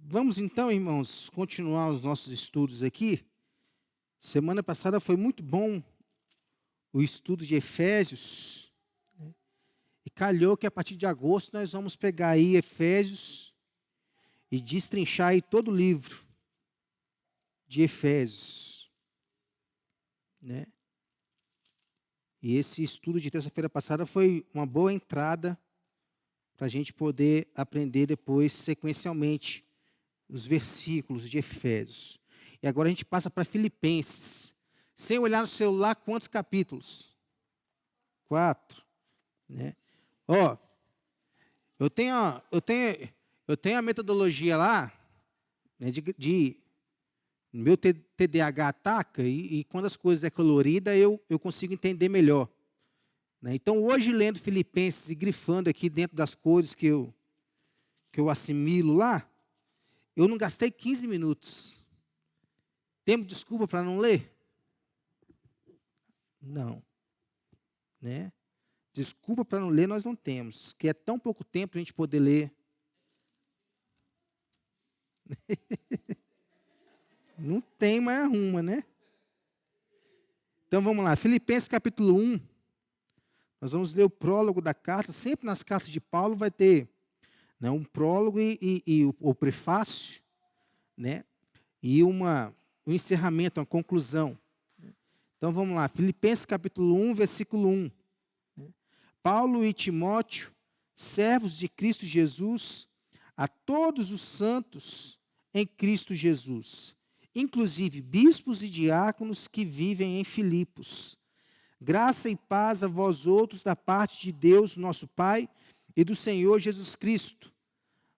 Vamos então, irmãos, continuar os nossos estudos aqui. Semana passada foi muito bom o estudo de Efésios, né? E calhou que a partir de agosto nós vamos pegar aí Efésios e destrinchar aí todo o livro de Efésios, né? E esse estudo de terça-feira passada foi uma boa entrada para a gente poder aprender depois sequencialmente os versículos de Efésios. E agora a gente passa para Filipenses. Sem olhar no celular, quantos capítulos? 4. Né? Ó, eu tenho a metodologia lá, né, meu TDAH ataca, e quando as coisas é colorida, eu consigo entender melhor. Né? Então, hoje, lendo Filipenses e grifando aqui dentro das cores que eu assimilo lá, eu não gastei 15 minutos. Temos desculpa para não ler? Não. Né? Desculpa para não ler nós não temos, que é tão pouco tempo para a gente poder ler. Não tem, mas arruma, né? Então vamos lá, Filipenses capítulo 1. Nós vamos ler o prólogo da carta. Sempre nas cartas de Paulo vai ter, né, um prólogo e o prefácio, né? E um encerramento, uma conclusão. Então vamos lá, Filipenses capítulo 1, versículo 1. Paulo e Timóteo, servos de Cristo Jesus, a todos os santos em Cristo Jesus, inclusive bispos e diáconos que vivem em Filipos. Graça e paz a vós outros da parte de Deus, nosso Pai, e do Senhor Jesus Cristo.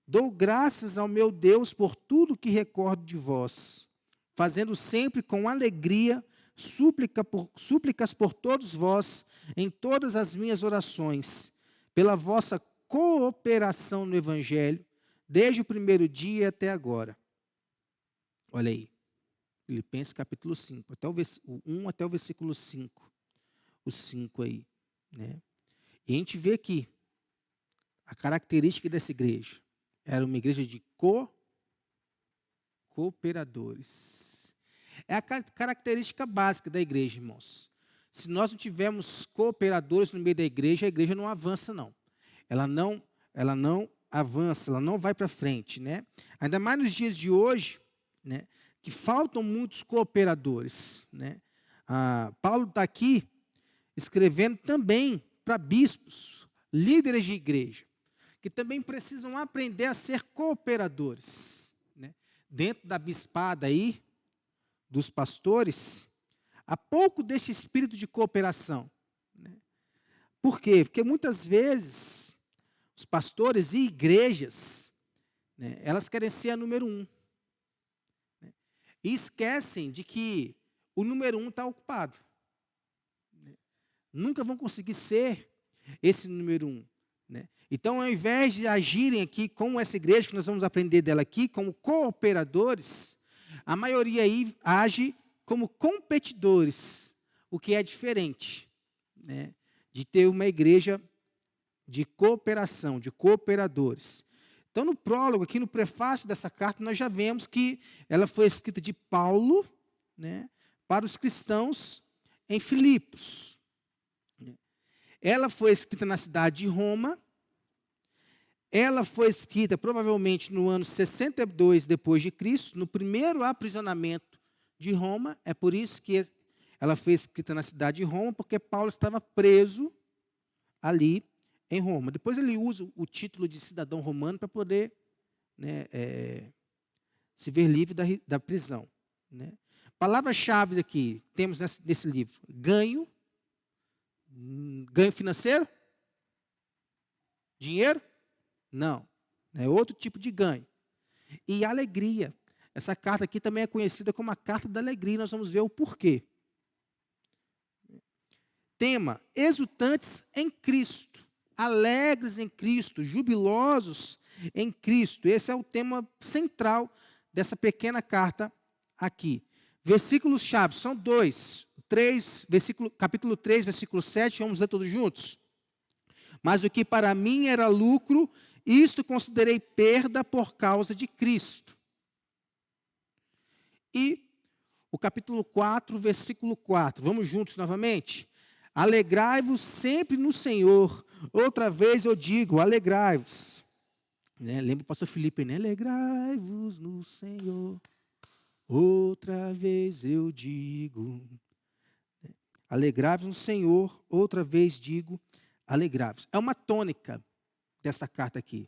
Dou graças ao meu Deus por tudo que recordo de vós, fazendo sempre com alegria súplicas por todos vós, em todas as minhas orações, pela vossa cooperação no Evangelho, desde o primeiro dia até agora. Olha aí, Filipenses capítulo 5, o 1 até o versículo 5. O 5 aí, né? E a gente vê aqui a característica dessa igreja. Era uma igreja de cooperadores. É a característica básica da igreja, irmãos. Se nós não tivermos cooperadores no meio da igreja, a igreja não avança, não. Ela não avança, ela não vai para frente, né? Ainda mais nos dias de hoje, né, que faltam muitos cooperadores, né? Paulo está aqui escrevendo também para bispos, líderes de igreja, que também precisam aprender a ser cooperadores, né? Dentro da bispada aí, dos pastores, há pouco desse espírito de cooperação. Né? Por quê? Porque muitas vezes os pastores e igrejas, né, elas querem ser a número 1. Né? E esquecem de que o número 1 está ocupado. Né? Nunca vão conseguir ser esse número 1. Né? Então, ao invés de agirem aqui como essa igreja, que nós vamos aprender dela aqui, como cooperadores, a maioria aí age como competidores, o que é diferente, né, de ter uma igreja de cooperação, de cooperadores. Então, no prólogo, aqui no prefácio dessa carta, nós já vemos que ela foi escrita de Paulo, né, para os cristãos em Filipos. Ela foi escrita na cidade de Roma. Ela foi escrita provavelmente no ano 62 depois de Cristo, no primeiro aprisionamento de Roma. É por isso que ela foi escrita na cidade de Roma, porque Paulo estava preso ali em Roma. Depois ele usa o título de cidadão romano para poder, né, se ver livre da prisão. Né? Palavras-chave aqui temos nesse livro: ganho financeiro, dinheiro. Não, é outro tipo de ganho. E alegria. Essa carta aqui também é conhecida como a carta da alegria. Nós vamos ver o porquê. Tema: exultantes em Cristo, alegres em Cristo, jubilosos em Cristo. Esse é o tema central dessa pequena carta aqui. Versículos-chave são 2, 3, capítulo 3, versículo 7. Vamos ler todos juntos? Mas o que para mim era lucro, Isto considerei perda por causa de Cristo. E o capítulo 4, versículo 4. Vamos juntos novamente? Alegrai-vos sempre no Senhor. Outra vez eu digo, alegrai-vos. Né? Lembra o pastor Felipe, né? Alegrai-vos no Senhor. Outra vez eu digo. Alegrai-vos no Senhor. Outra vez digo, alegrai-vos. É uma tônica dessa carta aqui.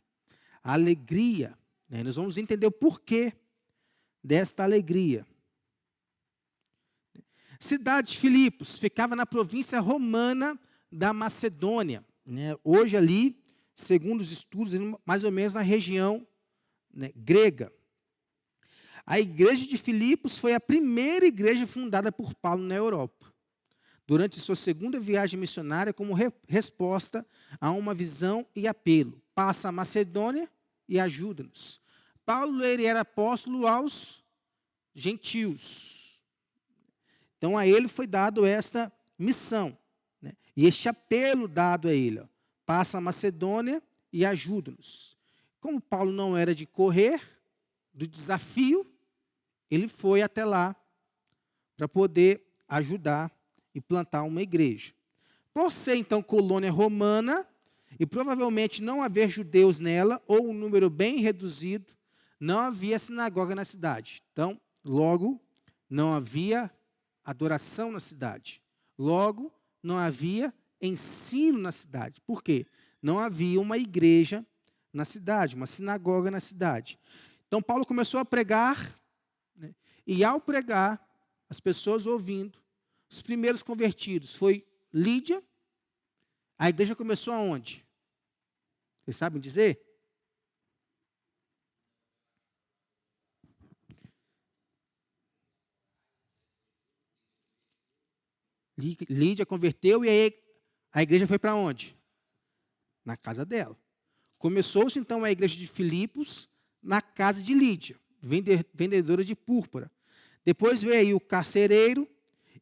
A alegria. Né? Nós vamos entender o porquê desta alegria. Cidade de Filipos ficava na província romana da Macedônia. Né? Hoje ali, segundo os estudos, mais ou menos na região, né, grega. A igreja de Filipos foi a primeira igreja fundada por Paulo na Europa, durante sua segunda viagem missionária, como resposta a uma visão e apelo. Passa a Macedônia e ajuda-nos. Paulo ele era apóstolo aos gentios. Então, a ele foi dado esta missão, né? E este apelo dado a ele, ó, passa a Macedônia e ajuda-nos. Como Paulo não era de correr do desafio, ele foi até lá para poder ajudar e plantar uma igreja. Por ser, então, colônia romana, e provavelmente não haver judeus nela, ou um número bem reduzido, não havia sinagoga na cidade. Então, logo, não havia adoração na cidade. Logo, não havia ensino na cidade. Por quê? Não havia uma igreja na cidade, uma sinagoga na cidade. Então, Paulo começou a pregar, né? E ao pregar, as pessoas ouvindo, os primeiros convertidos foi Lídia. A igreja começou aonde? Vocês sabem dizer? Lídia converteu e aí a igreja foi para onde? Na casa dela. Começou-se então a igreja de Filipos na casa de Lídia, vendedora de púrpura. Depois veio aí o carcereiro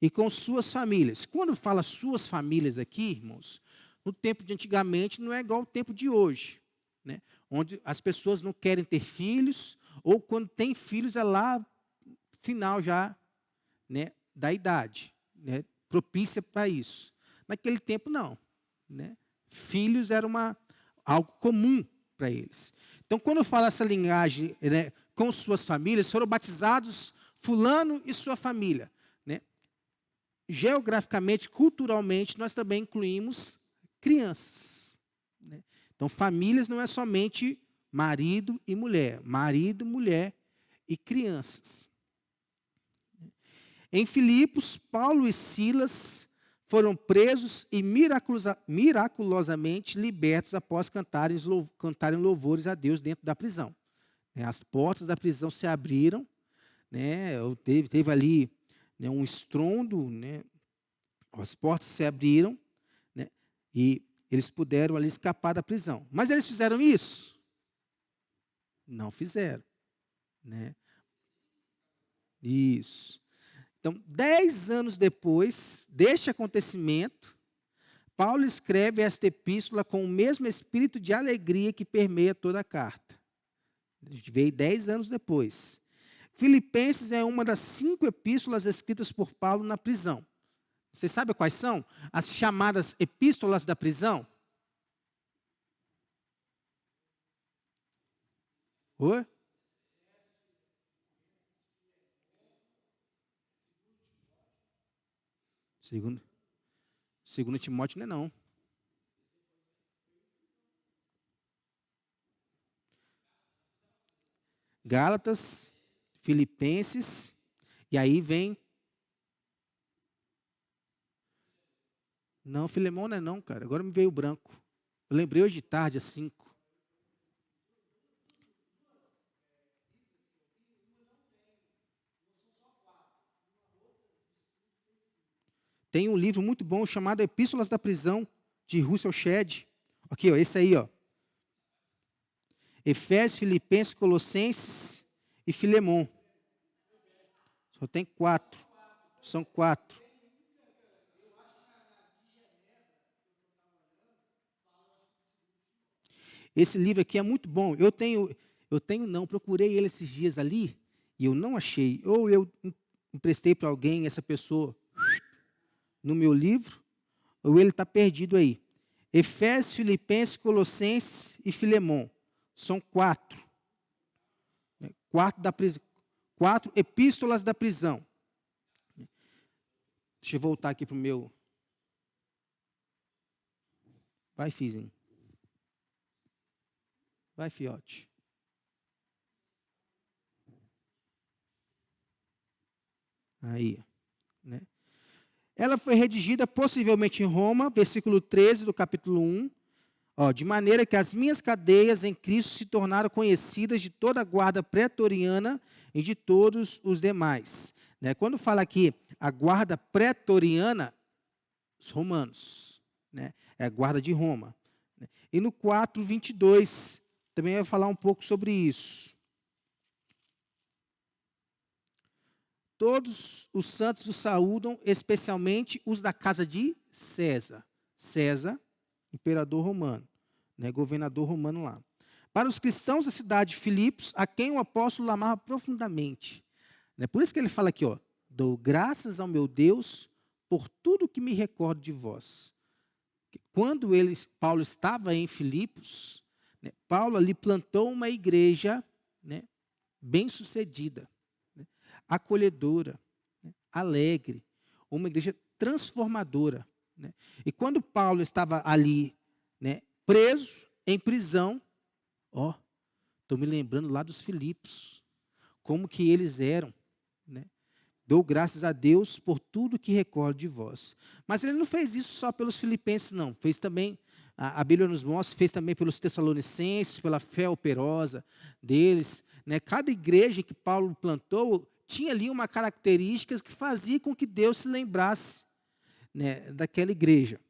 e com suas famílias. Quando fala suas famílias aqui, irmãos, no tempo de antigamente não é igual ao tempo de hoje, né? Onde as pessoas não querem ter filhos, ou quando tem filhos é lá final já, né, da idade, né, propícia para isso. Naquele tempo não, né? Filhos era algo comum para eles. Então, quando eu falo essa linhagem, né, com suas famílias, foram batizados fulano e sua família, né? Geograficamente, culturalmente, nós também incluímos crianças, né? Então, famílias não é somente marido, mulher e crianças. Em Filipos, Paulo e Silas foram presos e miraculosamente libertos após cantarem louvores a Deus dentro da prisão. As portas da prisão se abriram, né? Teve ali, né, um estrondo, né? As portas se abriram, né? E eles puderam ali escapar da prisão. Mas eles fizeram isso? Não fizeram, né? Isso. Então, 10 anos depois deste acontecimento, Paulo escreve esta epístola com o mesmo espírito de alegria que permeia toda a carta. A gente veio 10 anos depois. Filipenses é uma das 5 epístolas escritas por Paulo na prisão. Você sabe quais são? As chamadas epístolas da prisão? Oi? Segundo Timóteo não é não. Gálatas, Filipenses, e aí vem... Não, Filemão não é não, cara. Agora me veio o branco. Eu lembrei hoje de tarde, às 5. Tem um livro muito bom chamado Epístolas da Prisão, de Russell Shedd. Aqui, ó, esse aí, ó. Efésios, Filipenses, Colossenses e Filemão. Só tem 4. São 4. Esse livro aqui é muito bom. Não, procurei ele esses dias ali e eu não achei. Ou eu emprestei para alguém, essa pessoa, no meu livro, ou ele está perdido aí. Efésios, Filipenses, Colossenses e Filemão. São 4. Né? 4 epístolas da prisão. Deixa eu voltar aqui para o meu. Vai, Fizinho. Vai, fiote. Aí, né? Ela foi redigida possivelmente em Roma, versículo 13 do capítulo 1, de maneira que as minhas cadeias em Cristo se tornaram conhecidas de toda a guarda pretoriana e de todos os demais. Né? Quando fala aqui a guarda pretoriana, os romanos, né? É a guarda de Roma. Né? E no 4:22, também vai falar um pouco sobre isso. Todos os santos vos saúdam, especialmente os da casa de César. César, imperador romano, né, governador romano lá. Para os cristãos da cidade de Filipos, a quem o apóstolo amava profundamente. Né, por isso que ele fala aqui, dou graças ao meu Deus por tudo que me recordo de vós. Quando Paulo estava em Filipos, né, Paulo ali plantou uma igreja, né, bem-sucedida, acolhedora, né, alegre, uma igreja transformadora. Né? E quando Paulo estava ali, né, preso, em prisão, estou me lembrando lá dos Filipos, como que eles eram. Né? Dou graças a Deus por tudo que recordo de vós. Mas ele não fez isso só pelos filipenses, não. Fez também, a Bíblia nos mostra, fez também pelos tessalonicenses, pela fé operosa deles. Né? Cada igreja que Paulo plantou tinha ali uma característica que fazia com que Deus se lembrasse, né, daquela igreja.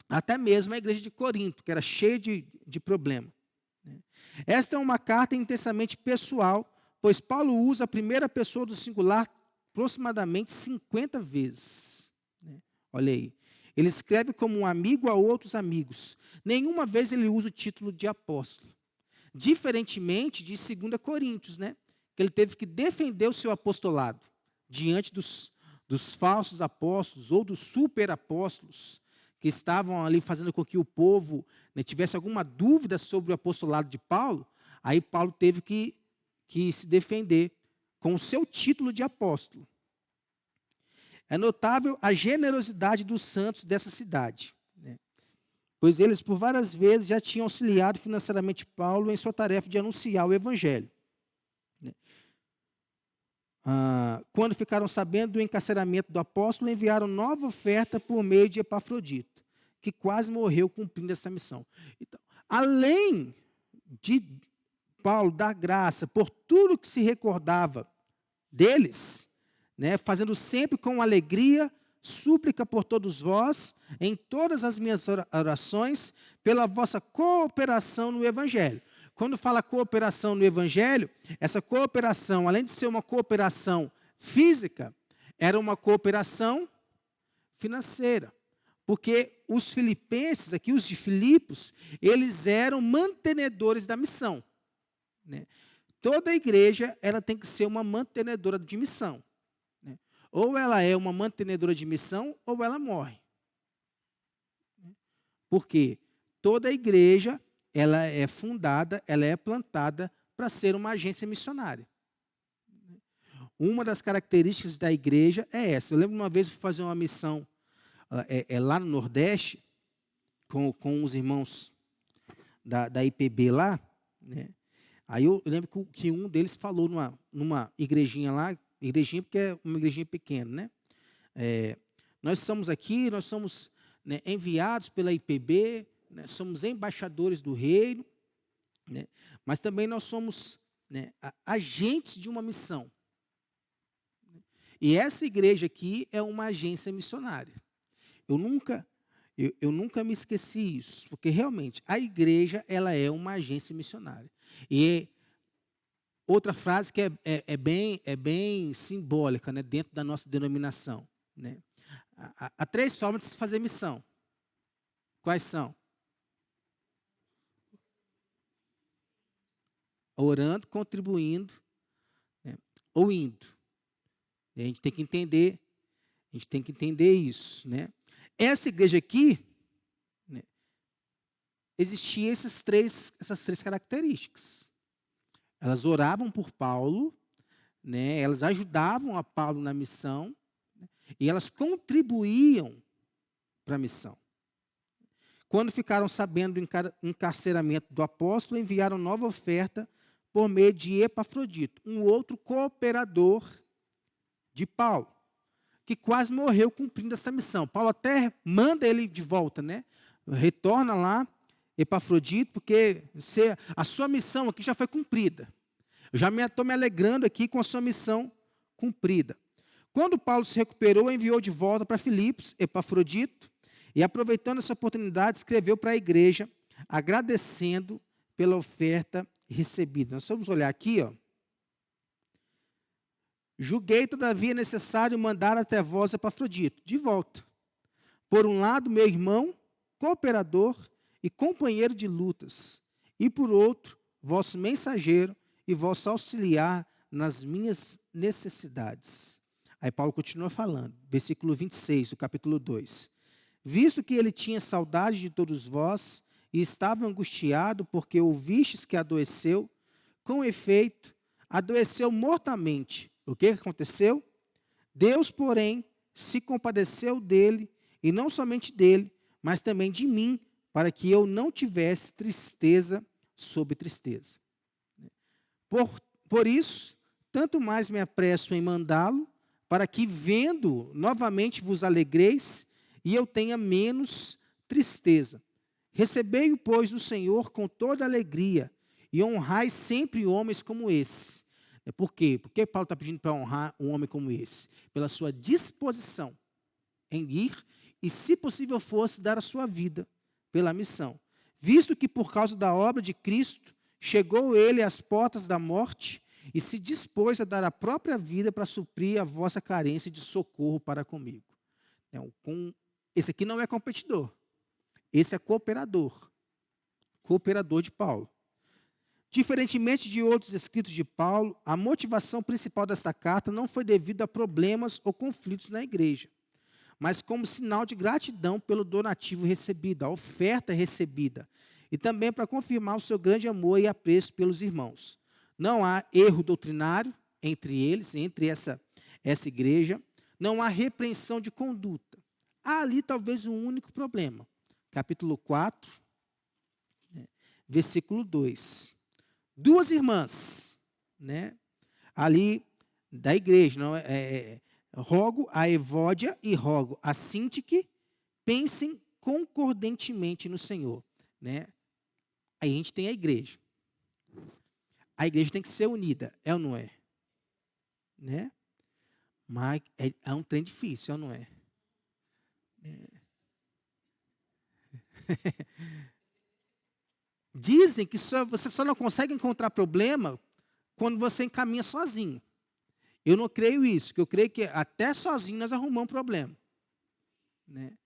Até mesmo a igreja de Corinto, que era cheia de problema. Né. Esta é uma carta intensamente pessoal, pois Paulo usa a primeira pessoa do singular aproximadamente 50 vezes. Né. Olha aí. Ele escreve como um amigo a outros amigos. Nenhuma vez ele usa o título de apóstolo. Diferentemente de 2 Coríntios, né? Que ele teve que defender o seu apostolado diante dos falsos apóstolos ou dos superapóstolos que estavam ali fazendo com que o povo, né, tivesse alguma dúvida sobre o apostolado de Paulo. Aí Paulo teve que se defender com o seu título de apóstolo. É notável a generosidade dos santos dessa cidade, né? Pois eles por várias vezes já tinham auxiliado financeiramente Paulo em sua tarefa de anunciar o evangelho. Quando ficaram sabendo do encarceramento do apóstolo, enviaram nova oferta por meio de Epafrodito, que quase morreu cumprindo essa missão. Então, além de Paulo dar graça por tudo que se recordava deles, né, fazendo sempre com alegria, súplica por todos vós, em todas as minhas orações, pela vossa cooperação no evangelho. Quando fala cooperação no evangelho, essa cooperação, além de ser uma cooperação física, era uma cooperação financeira. Porque os filipenses, aqui os de Filipos, eles eram mantenedores da missão. Né? Toda igreja, ela tem que ser uma mantenedora de missão. Né? Ou ela é uma mantenedora de missão, ou ela morre. Porque toda igreja, ela é fundada, ela é plantada para ser uma agência missionária. Uma das características da igreja é essa. Eu lembro uma vez eu fui fazer uma missão lá no Nordeste, com os irmãos da IPB lá, né? Aí eu lembro que um deles falou numa igrejinha lá, igrejinha porque é uma igrejinha pequena, né? Nós somos aqui, nós somos, né, enviados pela IPB, né, somos embaixadores do reino, né, mas também nós somos, né, agentes de uma missão. E essa igreja aqui é uma agência missionária. Eu nunca me esqueci isso, porque realmente a igreja, ela é uma agência missionária. E outra frase que é bem simbólica, né, dentro da nossa denominação, né? Há 3 formas de se fazer missão. Quais são? orando, contribuindo, né, ou indo. A gente tem que entender isso, né? Essa igreja aqui, né, existia essas três características. Elas oravam por Paulo, né? Elas ajudavam a Paulo na missão, né, e elas contribuíam para a missão. Quando ficaram sabendo do encarceramento do apóstolo, enviaram nova oferta por meio de Epafrodito, um outro cooperador de Paulo, que quase morreu cumprindo essa missão. Paulo até manda ele de volta, né? Retorna lá, Epafrodito, porque a sua missão aqui já foi cumprida. Eu já estou me alegrando aqui com a sua missão cumprida. Quando Paulo se recuperou, enviou de volta para Filipos, Epafrodito, e aproveitando essa oportunidade, escreveu para a igreja, agradecendo pela oferta recebida. Nós vamos olhar aqui, ó. Julguei, todavia, necessário mandar até vós Epafrodito, de volta. Por um lado, meu irmão, cooperador e companheiro de lutas, e por outro, vosso mensageiro e vosso auxiliar nas minhas necessidades. Aí Paulo continua falando, versículo 26 do capítulo 2. Visto que ele tinha saudade de todos vós, e estava angustiado porque ouvistes que adoeceu, com efeito, adoeceu mortamente. O que aconteceu? Deus, porém, se compadeceu dele, e não somente dele, mas também de mim, para que eu não tivesse tristeza sobre tristeza. Por isso, tanto mais me apresso em mandá-lo, para que, vendo novamente, vos alegreis, e eu tenha menos tristeza. Recebei-o, pois, do Senhor com toda alegria, e honrai sempre homens como esse. Por quê? Por que Paulo está pedindo para honrar um homem como esse? Pela sua disposição em ir, e, se possível fosse, dar a sua vida pela missão. Visto que, por causa da obra de Cristo, chegou ele às portas da morte, e se dispôs a dar a própria vida para suprir a vossa carência de socorro para comigo. Esse aqui não é competidor. Esse é cooperador. Cooperador de Paulo. Diferentemente de outros escritos de Paulo, a motivação principal desta carta não foi devido a problemas ou conflitos na igreja, mas como sinal de gratidão pelo donativo recebido, a oferta recebida, e também para confirmar o seu grande amor e apreço pelos irmãos. Não há erro doutrinário entre eles, entre essa igreja, não há repreensão de conduta. Há ali talvez um único problema. Capítulo 4, versículo 2. Duas irmãs, né, ali da igreja, não, rogo a Evódia e rogo a Sintique, pensem concordantemente no Senhor. Né? Aí a gente tem a igreja. A igreja tem que ser unida, é ou não é? Né? Mas é um trem difícil, é ou não é? Dizem que você só não consegue encontrar problema quando você encaminha sozinho. Eu não creio isso, que eu creio que até sozinho nós arrumamos problema. Né?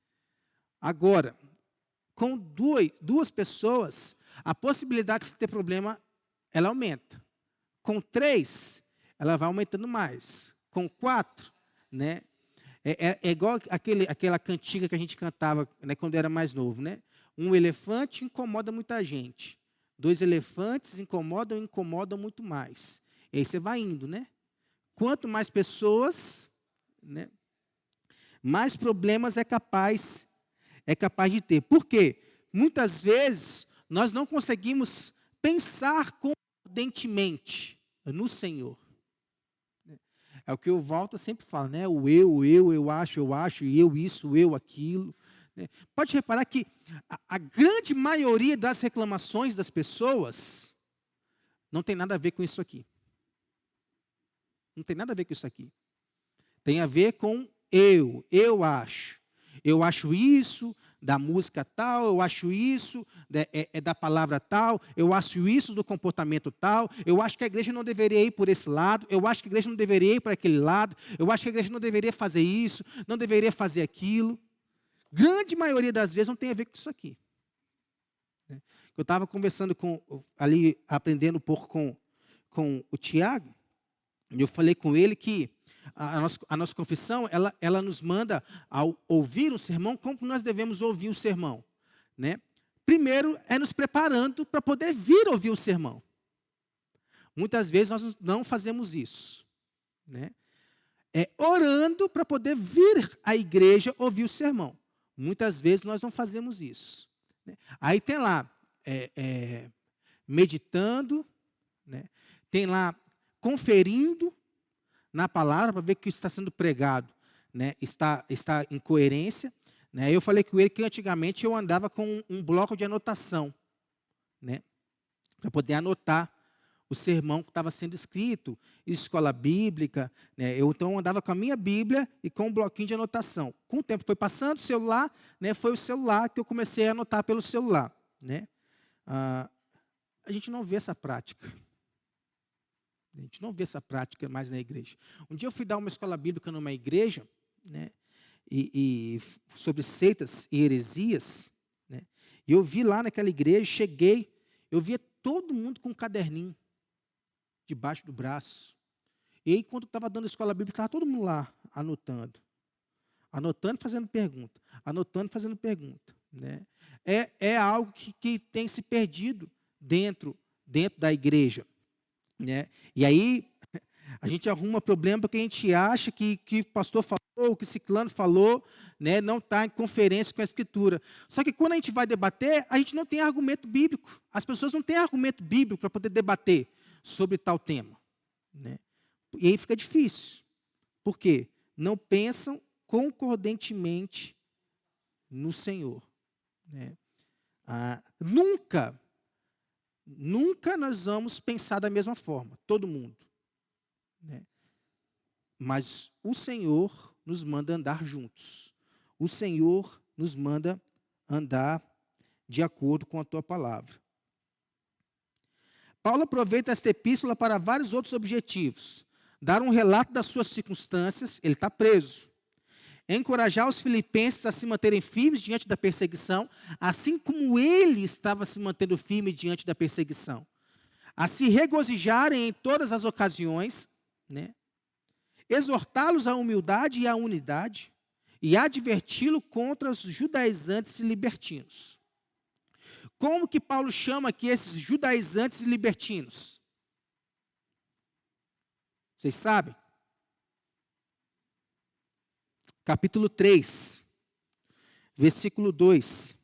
Agora, com duas pessoas, a possibilidade de ter problema, ela aumenta. Com 3, ela vai aumentando mais. Com 4, né? É igual aquela cantiga que a gente cantava, né, quando era mais novo, né? Um elefante incomoda muita gente. 2 elefantes incomodam muito mais. E aí você vai indo, né? Quanto mais pessoas, né, mais problemas é capaz de ter. Por quê? Muitas vezes nós não conseguimos pensar concordantemente no Senhor. É o que o Walter sempre fala, né? O eu acho, e eu isso, eu aquilo. Né? Pode reparar que a grande maioria das reclamações das pessoas não tem nada a ver com isso aqui. Não tem nada a ver com isso aqui. Tem a ver com eu acho. Eu acho isso da música tal, eu acho isso da palavra tal, eu acho isso do comportamento tal, eu acho que a igreja não deveria ir por esse lado, eu acho que a igreja não deveria ir por aquele lado, eu acho que a igreja não deveria fazer isso, não deveria fazer aquilo. Grande maioria das vezes não tem a ver com isso aqui. Eu estava conversando ali, aprendendo um pouco com o Tiago, e eu falei com ele que a nossa confissão, ela nos manda, ao ouvir o sermão, como nós devemos ouvir o sermão, né? Primeiro, é nos preparando para poder vir ouvir o sermão. Muitas vezes nós não fazemos isso, né? É orando para poder vir à igreja ouvir o sermão. Muitas vezes nós não fazemos isso, né? Aí tem lá, meditando, né? Tem lá, conferindo na palavra, para ver que o que está sendo pregado, né, está em coerência, né? Eu falei com ele que antigamente eu andava com um bloco de anotação, né, para poder anotar o sermão que estava sendo escrito, escola bíblica, né? Eu então andava com a minha Bíblia e com um bloquinho de anotação. Com o tempo foi passando, o celular, né, foi o celular que eu comecei a anotar pelo celular, né? A gente não vê essa prática. A gente não vê essa prática mais na igreja. Um dia eu fui dar uma escola bíblica numa igreja, né, e sobre seitas e heresias, né, e eu vi lá naquela igreja, cheguei, eu via todo mundo com um caderninho debaixo do braço. E aí, quando eu estava dando escola bíblica, estava todo mundo lá, anotando e fazendo pergunta, anotando e fazendo pergunta, né. É algo que tem se perdido dentro da igreja, né? E aí, a gente arruma problema porque a gente acha que o pastor falou, que ciclano falou, né, não está em conferência com a Escritura. Só que quando a gente vai debater, a gente não tem argumento bíblico. As pessoas não têm argumento bíblico para poder debater sobre tal tema, né? E aí fica difícil. Por quê? Não pensam concordantemente no Senhor, né? Nunca nós vamos pensar da mesma forma, todo mundo, né? Mas o Senhor nos manda andar juntos. O Senhor nos manda andar de acordo com a tua palavra. Paulo aproveita esta epístola para vários outros objetivos. Dar um relato das suas circunstâncias, ele está preso. Encorajar os filipenses a se manterem firmes diante da perseguição, assim como ele estava se mantendo firme diante da perseguição. A se regozijarem em todas as ocasiões, né? Exortá-los à humildade e à unidade, e adverti-lo contra os judaizantes e libertinos. Como que Paulo chama aqui esses judaizantes e libertinos? Vocês sabem? Capítulo 3, versículo 2.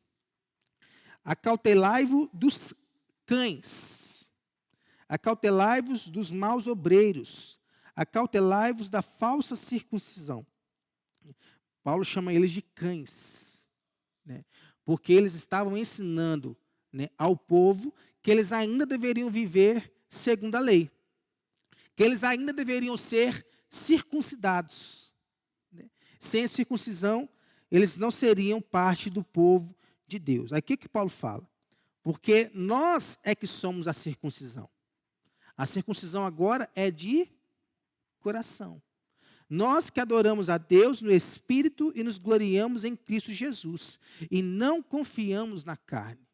Acautelai-vos dos cães, acautelai-vos dos maus obreiros, acautelai-vos da falsa circuncisão. Paulo chama eles de cães, né? Porque eles estavam ensinando, né, ao povo que eles ainda deveriam viver segundo a lei, que eles ainda deveriam ser circuncidados. Sem a circuncisão, eles não seriam parte do povo de Deus. Aí o que Paulo fala? Porque nós é que somos a circuncisão. A circuncisão agora é de coração. Nós que adoramos a Deus no Espírito e nos gloriamos em Cristo Jesus. E não confiamos na carne.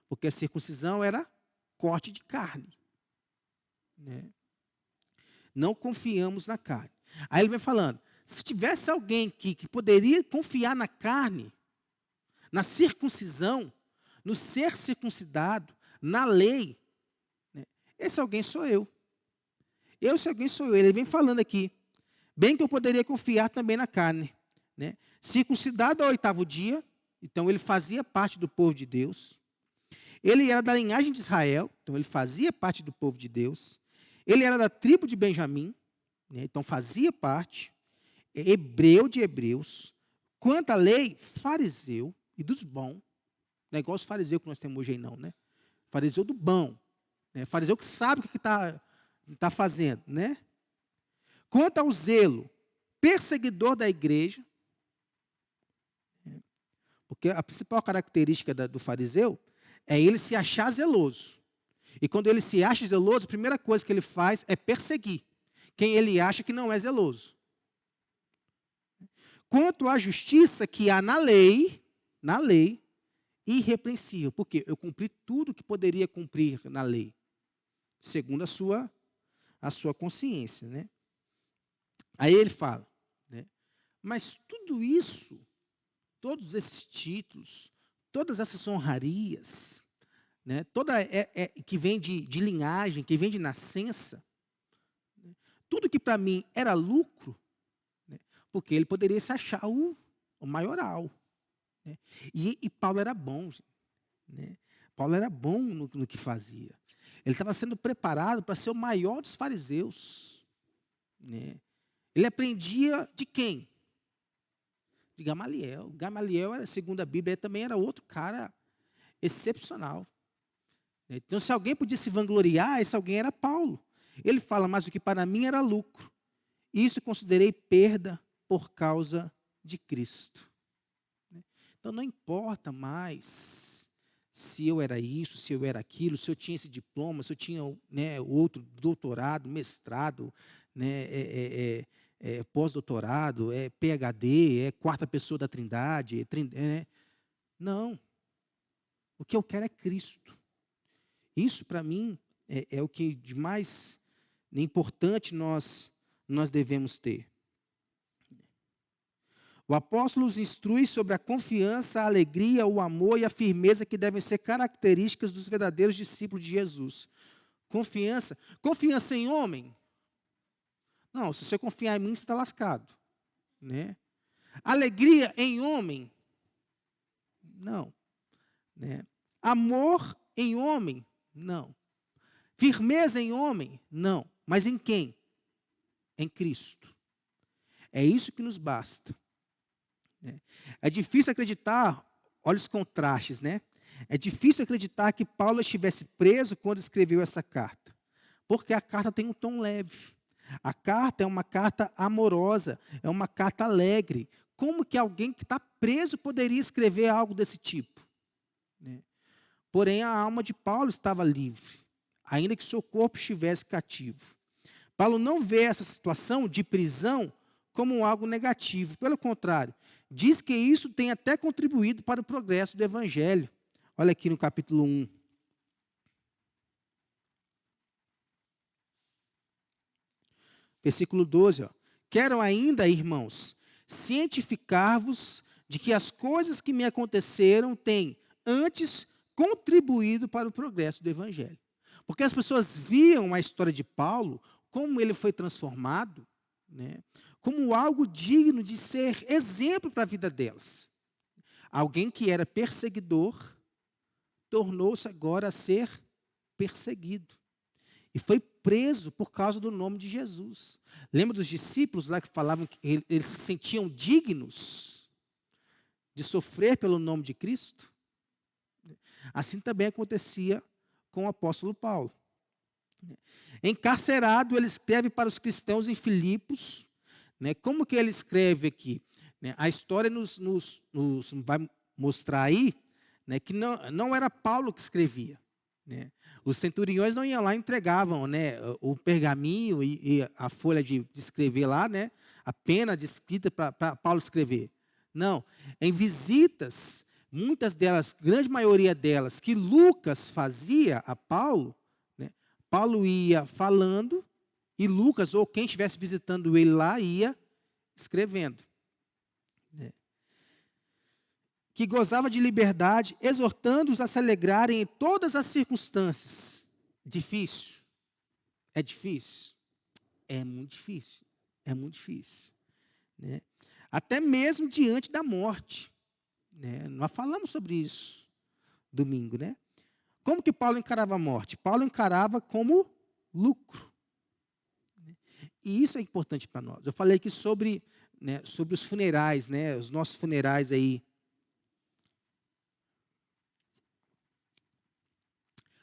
Porque a circuncisão era corte de carne, né? Não confiamos na carne. Aí ele vem falando, se tivesse alguém que poderia confiar na carne, na circuncisão, no ser circuncidado, na lei, né, esse alguém sou eu. Esse alguém sou eu. Ele vem falando aqui, bem que eu poderia confiar também na carne, né? Circuncidado ao 8º dia, então ele fazia parte do povo de Deus. Ele era da linhagem de Israel, então ele fazia parte do povo de Deus. Ele era da tribo de Benjamim, né, então fazia parte. Hebreu de hebreus, quanto à lei, fariseu e dos bons, não é igual os fariseus que nós temos hoje aí não, né? Fariseu do bom, né? Fariseu que sabe o que está fazendo, né? Quanto ao zelo, perseguidor da igreja, porque a principal característica do fariseu é ele se achar zeloso, e quando ele se acha zeloso, a primeira coisa que ele faz é perseguir quem ele acha que não é zeloso. Quanto à justiça que há na lei, irrepreensível. Por quê? Eu cumpri tudo que poderia cumprir na lei, segundo a sua consciência, né? Aí ele fala, né? Mas tudo isso, todos esses títulos, todas essas honrarias, né? Toda que vem de linhagem, que vem de nascença, né? Tudo que para mim era lucro, né? Porque ele poderia se achar o maioral, né? E Paulo era bom, né? Paulo era bom no que fazia. Ele estava sendo preparado para ser o maior dos fariseus, né? Ele aprendia de quem? De Gamaliel. Gamaliel, segundo a Bíblia, também era outro cara excepcional. Então, se alguém podia se vangloriar, esse alguém era Paulo. Ele fala, mas o que para mim era lucro, isso considerei perda por causa de Cristo. Então, não importa mais se eu era isso, se eu era aquilo, se eu tinha esse diploma, se eu tinha, né, outro doutorado, mestrado, né, pós-doutorado, PhD, quarta pessoa da Trindade. Não. O que eu quero é Cristo. Isso, para mim, é o que de mais importante nós devemos ter. O apóstolo nos instrui sobre a confiança, a alegria, o amor e a firmeza que devem ser características dos verdadeiros discípulos de Jesus. Confiança em homem? Não, se você confiar em mim, você está lascado, né? Alegria em homem? Não, né? Amor em homem? Não. Firmeza em homem? Não. Mas em quem? Em Cristo. É isso que nos basta. É difícil acreditar, olha os contrastes, né? É difícil acreditar que Paulo estivesse preso quando escreveu essa carta, porque a carta tem um tom leve. A carta é uma carta amorosa, é uma carta alegre. Como que alguém que está preso poderia escrever algo desse tipo? Porém, a alma de Paulo estava livre, ainda que seu corpo estivesse cativo. Paulo não vê essa situação de prisão como algo negativo. Pelo contrário, diz que isso tem até contribuído para o progresso do Evangelho. Olha aqui no capítulo 1. Versículo 12. Ó. Quero ainda, irmãos, cientificar-vos de que as coisas que me aconteceram têm, antes, contribuído para o progresso do Evangelho. Porque as pessoas viam a história de Paulo, como ele foi transformado, né, como algo digno de ser exemplo para a vida delas. Alguém que era perseguidor, tornou-se agora a ser perseguido. E foi preso por causa do nome de Jesus. Lembra dos discípulos lá que falavam que eles se sentiam dignos de sofrer pelo nome de Cristo? Assim também acontecia com o apóstolo Paulo. Encarcerado, ele escreve para os cristãos em Filipos. Né? Como que ele escreve aqui? Né? A história nos vai mostrar aí, né, que não era Paulo que escrevia. Né? Os centuriões não iam lá e entregavam, né, o pergaminho e a folha de escrever lá, né, a pena de escrita para Paulo escrever. Não. Em visitas, muitas delas, grande maioria delas, que Lucas fazia a Paulo, né, Paulo ia falando e Lucas, ou quem estivesse visitando ele lá, ia escrevendo. Né. Que gozava de liberdade, exortando-os a se alegrarem em todas as circunstâncias. Difícil? É difícil? É muito difícil. É muito difícil. Né? Até mesmo diante da morte. Né? Nós falamos sobre isso domingo, né? Como que Paulo encarava a morte? Paulo encarava como lucro. E isso é importante para nós. Eu falei aqui sobre, né, sobre os funerais, né, os nossos funerais aí.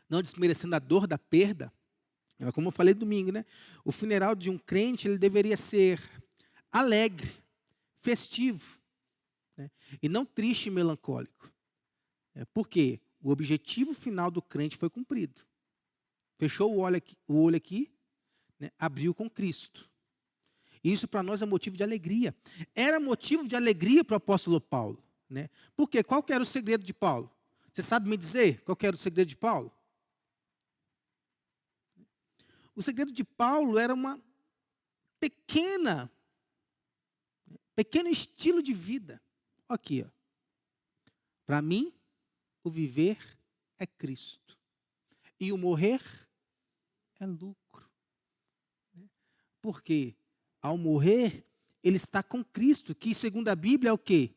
Não desmerecendo a dor da perda, como eu falei domingo, né? O funeral de um crente, ele deveria ser alegre, festivo, né? E não triste e melancólico. Por quê? O objetivo final do crente foi cumprido. Fechou o olho aqui, né? Abriu com Cristo. Isso para nós é motivo de alegria. Era motivo de alegria para o apóstolo Paulo. Né? Por quê? Qual que era o segredo de Paulo? Você sabe me dizer qual que era o segredo de Paulo? O segredo de Paulo era uma pequeno estilo de vida. Aqui, ó. Para mim, o viver é Cristo. E o morrer é lucro. Porque ao morrer, ele está com Cristo, que segundo a Bíblia é o quê?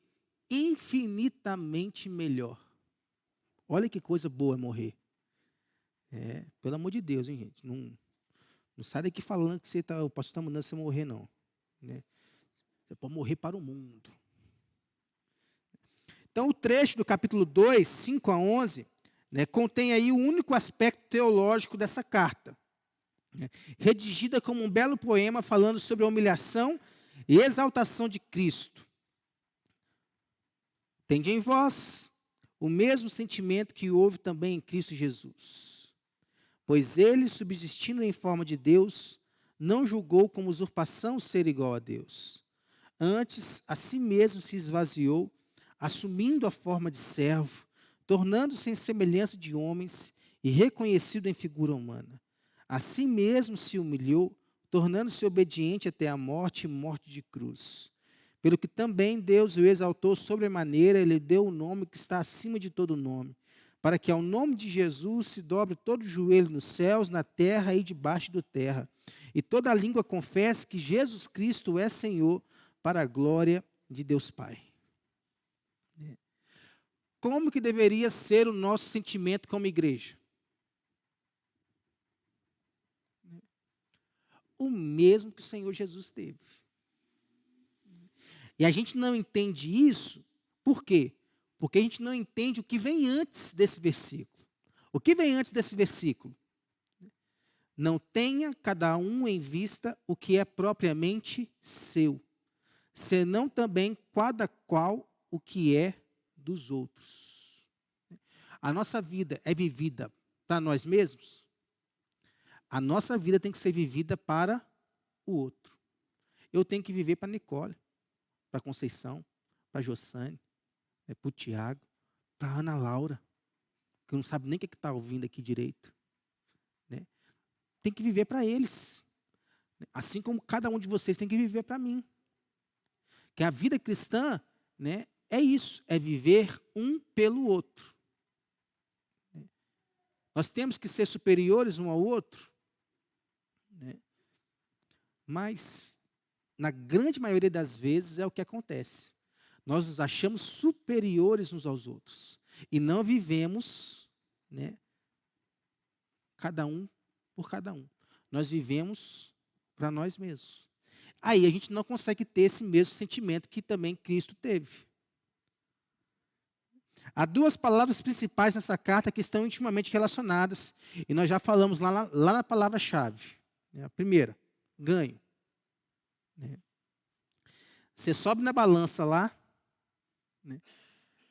Infinitamente melhor. Olha que coisa boa morrer. Pelo amor de Deus, hein, gente? Não sai daqui falando que o pastor está mandando você morrer, não. Né? Você pode morrer para o mundo. Então, o trecho do capítulo 2, 5 a 11, contém aí o único aspecto teológico dessa carta. Redigida como um belo poema falando sobre a humilhação e exaltação de Cristo. Tende em vós o mesmo sentimento que houve também em Cristo Jesus. Pois ele, subsistindo em forma de Deus, não julgou como usurpação ser igual a Deus. Antes, a si mesmo se esvaziou, assumindo a forma de servo, tornando-se em semelhança de homens e reconhecido em figura humana. A si mesmo se humilhou, tornando-se obediente até a morte e morte de cruz. Pelo que também Deus o exaltou sobremaneira, ele deu o nome que está acima de todo nome, para que ao nome de Jesus se dobre todo o joelho nos céus, na terra e debaixo da terra, e toda língua confesse que Jesus Cristo é Senhor, para a glória de Deus Pai. Como que deveria ser o nosso sentimento como igreja? O mesmo que o Senhor Jesus teve. E a gente não entende isso, por quê? Porque a gente não entende o que vem antes desse versículo. O que vem antes desse versículo? Não tenha cada um em vista o que é propriamente seu, senão também cada qual o que é dos outros. A nossa vida é vivida para nós mesmos? A nossa vida tem que ser vivida para o outro. Eu tenho que viver para Nicole, para Conceição, para Jossane, para o Tiago, para Ana Laura, que não sabe nem o que está ouvindo aqui direito. Tem que viver para eles. Assim como cada um de vocês tem que viver para mim. Que a vida cristã, é isso, é viver um pelo outro. Nós temos que ser superiores um ao outro, mas, na grande maioria das vezes, é o que acontece. Nós nos achamos superiores uns aos outros. E não vivemos, cada um por cada um. Nós vivemos para nós mesmos. Aí a gente não consegue ter esse mesmo sentimento que também Cristo teve. Há duas palavras principais nessa carta que estão intimamente relacionadas, e nós já falamos lá na palavra-chave. A primeira, ganho. Você sobe na balança lá,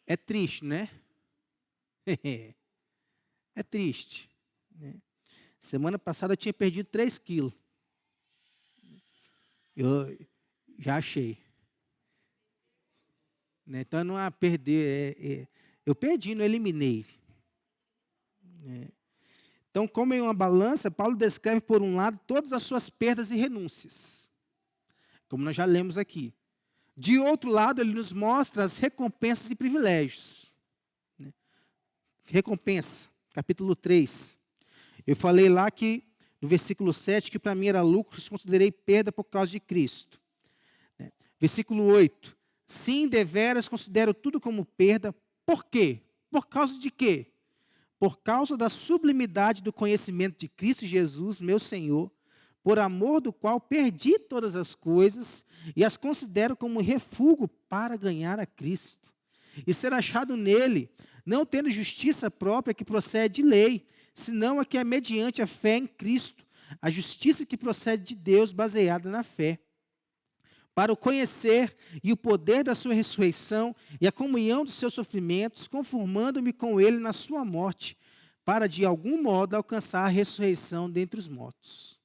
é triste, né? É triste. Semana passada eu tinha perdido 3 quilos. Eu já achei. Então não há perder. Eu perdi, não eliminei. Então, como em uma balança, Paulo descreve, por um lado, todas as suas perdas e renúncias, como nós já lemos aqui. De outro lado, ele nos mostra as recompensas e privilégios. Recompensa, capítulo 3. Eu falei lá que, no versículo 7, que para mim era lucro, considerei perda por causa de Cristo. Versículo 8. Sim, deveras considero tudo como perda. Por quê? Por causa de quê? Por causa da sublimidade do conhecimento de Cristo Jesus, meu Senhor, por amor do qual perdi todas as coisas e as considero como refúgio para ganhar a Cristo. E ser achado nele, não tendo justiça própria que procede de lei, senão a que é mediante a fé em Cristo, a justiça que procede de Deus baseada na fé. Para o conhecer e o poder da sua ressurreição e a comunhão dos seus sofrimentos, conformando-me com ele na sua morte, para de algum modo alcançar a ressurreição dentre os mortos.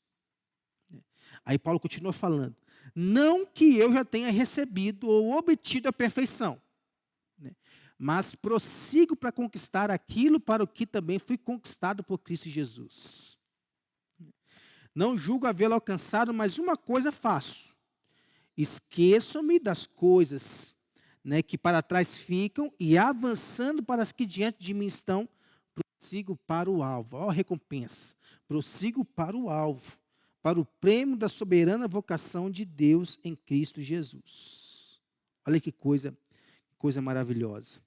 Aí Paulo continua falando, não que eu já tenha recebido ou obtido a perfeição, mas prossigo para conquistar aquilo para o que também fui conquistado por Cristo Jesus. Não julgo havê-lo alcançado, mas uma coisa faço. Esqueço-me das coisas, né, que para trás ficam e avançando para as que diante de mim estão, prossigo para o alvo. Olha a recompensa. Prossigo para o alvo, para o prêmio da soberana vocação de Deus em Cristo Jesus. Olha que coisa maravilhosa.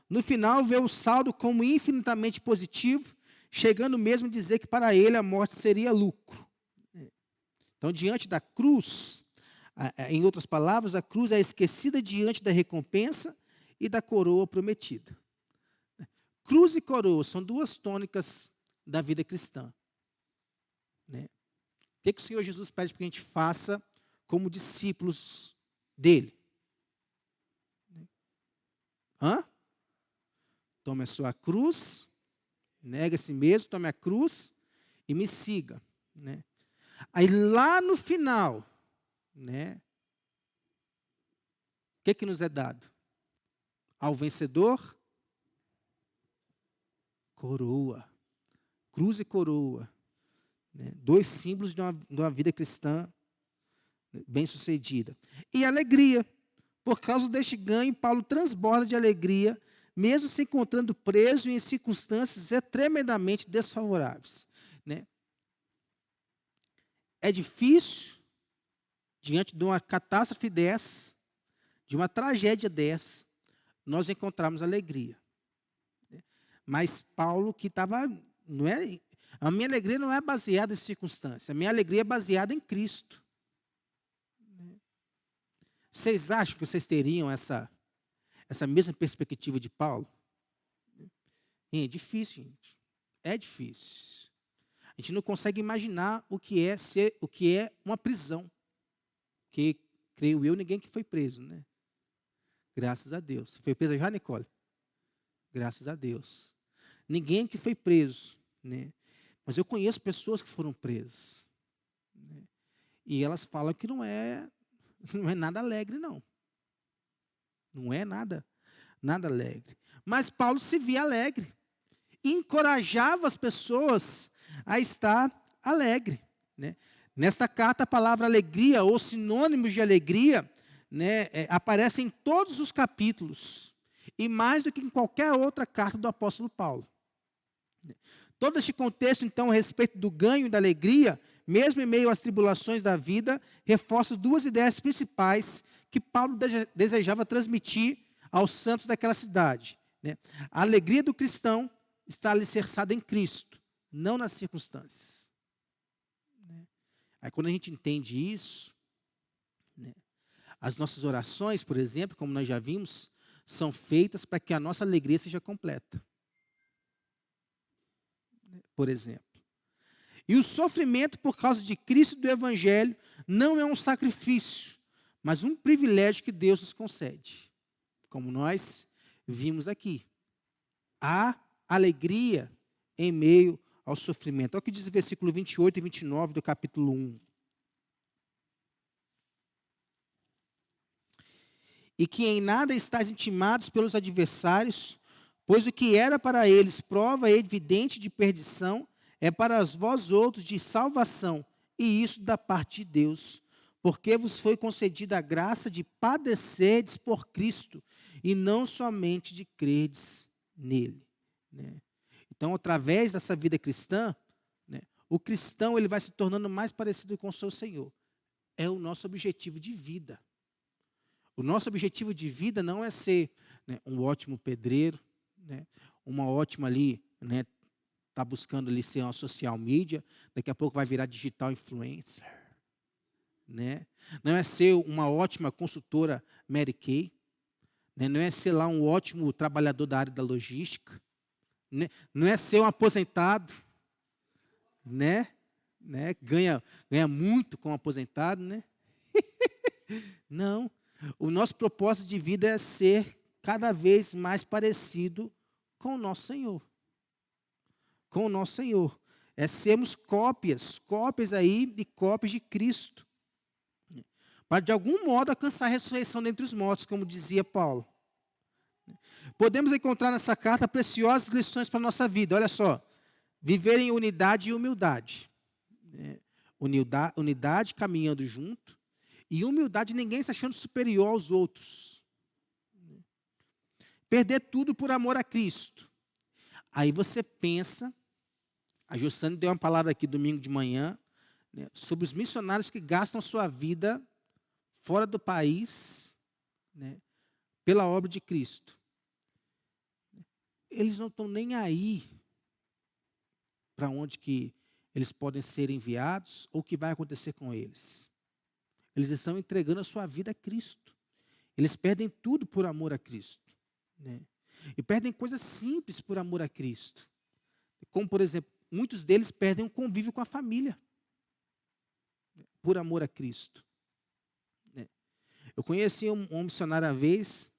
No final, vê o saldo como infinitamente positivo, chegando mesmo a dizer que para ele a morte seria lucro. Então, diante da cruz, em outras palavras, a cruz é esquecida diante da recompensa e da coroa prometida. Cruz e coroa são duas tônicas da vida cristã. Né? O que o Senhor Jesus pede para que a gente faça como discípulos dele? Tome a sua cruz, nega a si mesmo, tome a cruz e me siga. Né? Aí lá no final, né, o que nos é dado? Ao vencedor, coroa. Cruz e coroa. Né? Dois símbolos de uma vida cristã bem-sucedida. E alegria. Por causa deste ganho, Paulo transborda de alegria, mesmo se encontrando preso em circunstâncias tremendamente desfavoráveis. Né? É difícil, diante de uma catástrofe dessa, de uma tragédia dessa, nós encontrarmos alegria. Mas Paulo que estava, a minha alegria não é baseada em circunstâncias, a minha alegria é baseada em Cristo. Vocês acham que vocês teriam essa mesma perspectiva de Paulo? É difícil, gente. É difícil. A gente não consegue imaginar o que é uma prisão. Porque, creio eu, ninguém que foi preso, né? Graças a Deus. Você foi presa já, Nicole? Graças a Deus. Ninguém que foi preso, né? Mas eu conheço pessoas que foram presas. Né? E elas falam que não é nada alegre, não. Não é nada alegre. Mas Paulo se via alegre. Encorajava as pessoas a estar alegre. Né? Nesta carta, a palavra alegria, ou sinônimos de alegria, né, aparece em todos os capítulos. E mais do que em qualquer outra carta do apóstolo Paulo. Todo este contexto, então, a respeito do ganho e da alegria, mesmo em meio às tribulações da vida, reforça duas ideias principais que Paulo desejava transmitir aos santos daquela cidade. Né? A alegria do cristão está alicerçada em Cristo, não nas circunstâncias. Né? Aí quando a gente entende isso, né, as nossas orações, por exemplo, como nós já vimos, são feitas para que a nossa alegria seja completa. Por exemplo. E o sofrimento por causa de Cristo e do Evangelho não é um sacrifício, mas um privilégio que Deus nos concede. Como nós vimos aqui. Há alegria em meio ao sofrimento. Olha o que diz o versículo 28 e 29 do capítulo 1. E que em nada estáis intimados pelos adversários, pois o que era para eles prova evidente de perdição, é para vós outros de salvação, e isso da parte de Deus, porque vos foi concedida a graça de padecerdes por Cristo, e não somente de crerdes nele. Né? Então, através dessa vida cristã, né, o cristão ele vai se tornando mais parecido com o seu Senhor. É o nosso objetivo de vida. O nosso objetivo de vida não é ser, né, um ótimo pedreiro, né, uma ótima ali, né, tá buscando ali ser uma social media, daqui a pouco vai virar digital influencer, né? Não é ser uma ótima consultora Mary Kay, né? Não é ser lá um ótimo trabalhador da área da logística, né? Não é ser um aposentado, né? Ganha muito como aposentado, né? Não. O nosso propósito de vida é ser cada vez mais parecido com o nosso Senhor. Com o nosso Senhor. É sermos cópias aí de cópias de Cristo. para de algum modo alcançar a ressurreição dentre os mortos, como dizia Paulo. Podemos encontrar nessa carta preciosas lições para a nossa vida. Olha só, viver em unidade e humildade. Unidade caminhando junto, e humildade ninguém se achando superior aos outros. Perder tudo por amor a Cristo. Aí você pensa, a Jussane deu uma palavra aqui domingo de manhã, né, sobre os missionários que gastam a sua vida fora do país, né, pela obra de Cristo. Eles não estão nem aí para onde que eles podem ser enviados ou o que vai acontecer com eles. Eles estão entregando a sua vida a Cristo. Eles perdem tudo por amor a Cristo, né? E perdem coisas simples por amor a Cristo. Como, por exemplo, muitos deles perdem o convívio com a família por amor a Cristo, né? Eu conheci uma missionária uma vez,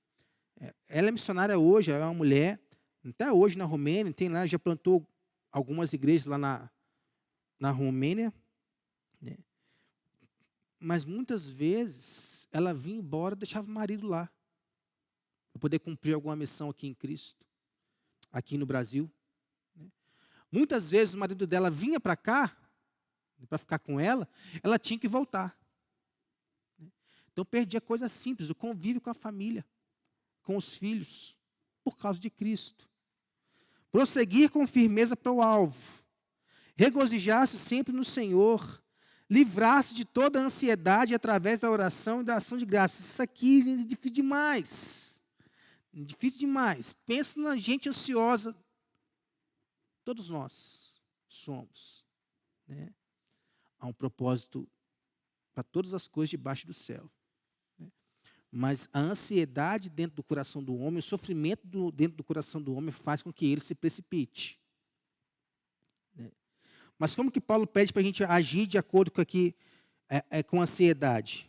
ela é missionária hoje, ela é uma mulher, até hoje na Romênia, tem lá, já plantou algumas igrejas lá na Romênia, né? Mas muitas vezes ela vinha embora e deixava o marido lá, para poder cumprir alguma missão aqui em Cristo, aqui no Brasil, né? Muitas vezes o marido dela vinha para cá, para ficar com ela tinha que voltar, né? Então perdia coisas simples, o convívio com a família, com os filhos, por causa de Cristo. Prosseguir com firmeza para o alvo, regozijar-se sempre no Senhor, livrar-se de toda a ansiedade através da oração e da ação de graças. Isso aqui, gente, é difícil demais. Difícil demais. Pensa na gente ansiosa. Todos nós somos, né? Há um propósito para todas as coisas debaixo do céu, né? Mas a ansiedade dentro do coração do homem, o sofrimento dentro do coração do homem faz com que ele se precipite, né? Mas como que Paulo pede para a gente agir de acordo com com a ansiedade,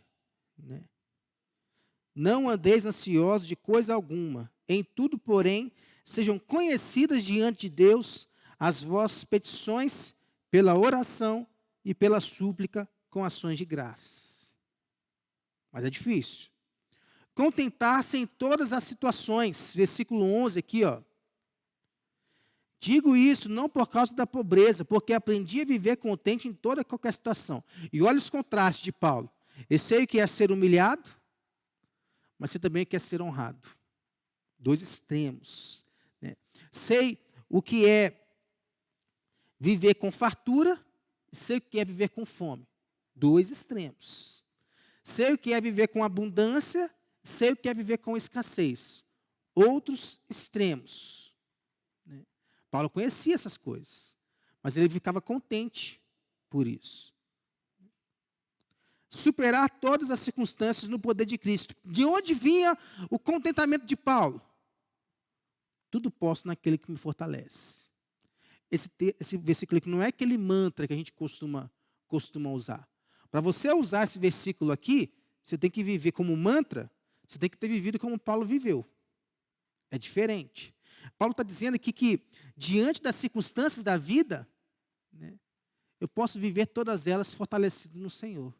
né? Não andeis ansiosos de coisa alguma, em tudo, porém, sejam conhecidas diante de Deus as vossas petições pela oração e pela súplica com ações de graça. Mas é difícil. Contentar-se em todas as situações, versículo 11 aqui, ó. Digo isso não por causa da pobreza, porque aprendi a viver contente em toda e qualquer situação. E olha os contrastes de Paulo. Eu sei o que é ser humilhado, mas sei também o que é ser honrado. Dois extremos, né? Sei o que é viver com fartura, e sei o que é viver com fome. Dois extremos. Sei o que é viver com abundância, sei o que é viver com escassez. Outros extremos, né? Paulo conhecia essas coisas, mas ele ficava contente por isso. Superar todas as circunstâncias no poder de Cristo. De onde vinha o contentamento de Paulo? Tudo posso naquele que me fortalece. Esse versículo aqui não é aquele mantra que a gente costuma usar. Para você usar esse versículo aqui, você tem que viver como mantra, você tem que ter vivido como Paulo viveu. É diferente. Paulo está dizendo aqui que, diante das circunstâncias da vida, né, eu posso viver todas elas fortalecido no Senhor.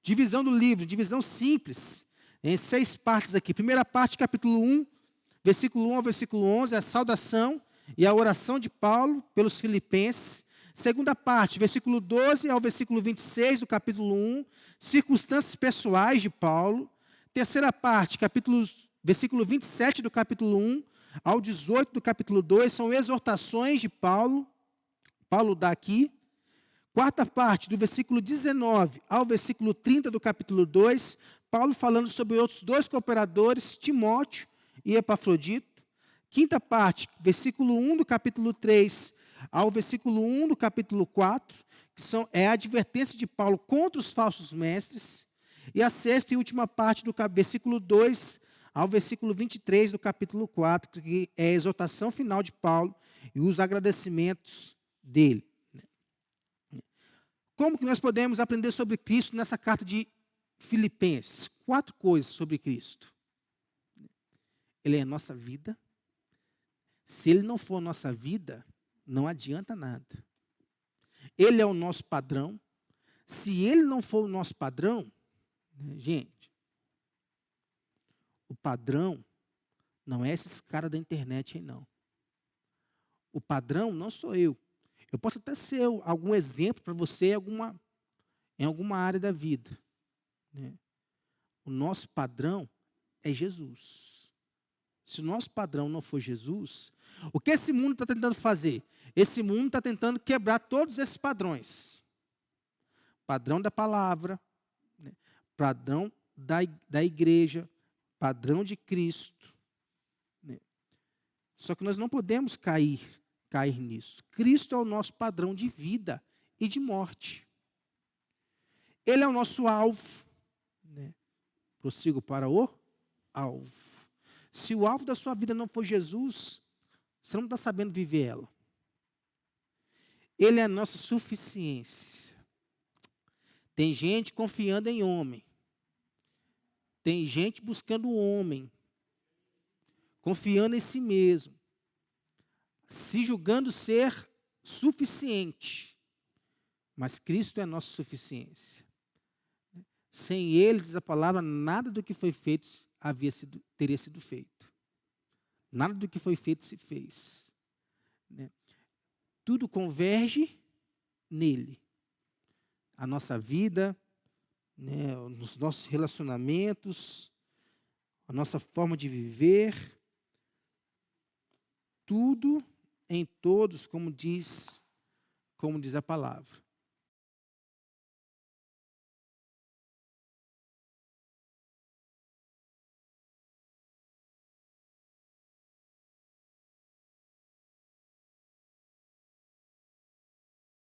Divisão do livro, divisão simples, em 6 partes aqui. Primeira parte, capítulo 1, versículo 1 ao versículo 11, a saudação e a oração de Paulo pelos filipenses. Segunda parte, versículo 12 ao versículo 26 do capítulo 1, circunstâncias pessoais de Paulo. Terceira parte, versículo 27 do capítulo 1 ao 18 do capítulo 2, são exortações de Paulo. Paulo dá aqui. Quarta parte, do versículo 19 ao versículo 30 do capítulo 2, Paulo falando sobre outros 2 cooperadores, Timóteo e Epafrodito. Quinta parte, versículo 1 do capítulo 3 ao versículo 1 do capítulo 4, que é a advertência de Paulo contra os falsos mestres. E a sexta e última parte, do versículo 2 ao versículo 23 do capítulo 4, que é a exortação final de Paulo e os agradecimentos dele. Como que nós podemos aprender sobre Cristo nessa carta de Filipenses? 4 coisas sobre Cristo. Ele é a nossa vida. Se ele não for a nossa vida, não adianta nada. Ele é o nosso padrão. se ele não for o nosso padrão, né, gente, o padrão não é esses caras da internet aí, não. O padrão não sou eu. Eu posso até ser algum exemplo para você em alguma área da vida, né? O nosso padrão é Jesus. Se o nosso padrão não for Jesus, o que esse mundo está tentando fazer? Esse mundo está tentando quebrar todos esses padrões. Padrão da palavra, né? Padrão da igreja, padrão de Cristo, né? Só que nós não podemos cair nisso. Cristo é o nosso padrão de vida e de morte. Ele é o nosso alvo, né? Prossigo para o alvo. Se o alvo da sua vida não for Jesus, você não está sabendo viver ela. Ele é a nossa suficiência. Tem gente confiando em homem. Tem gente buscando o homem. Confiando em si mesmo. Se julgando ser suficiente. Mas Cristo é a nossa suficiência. Sem Ele, diz a palavra, nada do que foi feito teria sido feito. Nada do que foi feito se fez, né? Tudo converge nele. A nossa vida, né, os nossos relacionamentos, a nossa forma de viver, tudo em todos, como diz a palavra.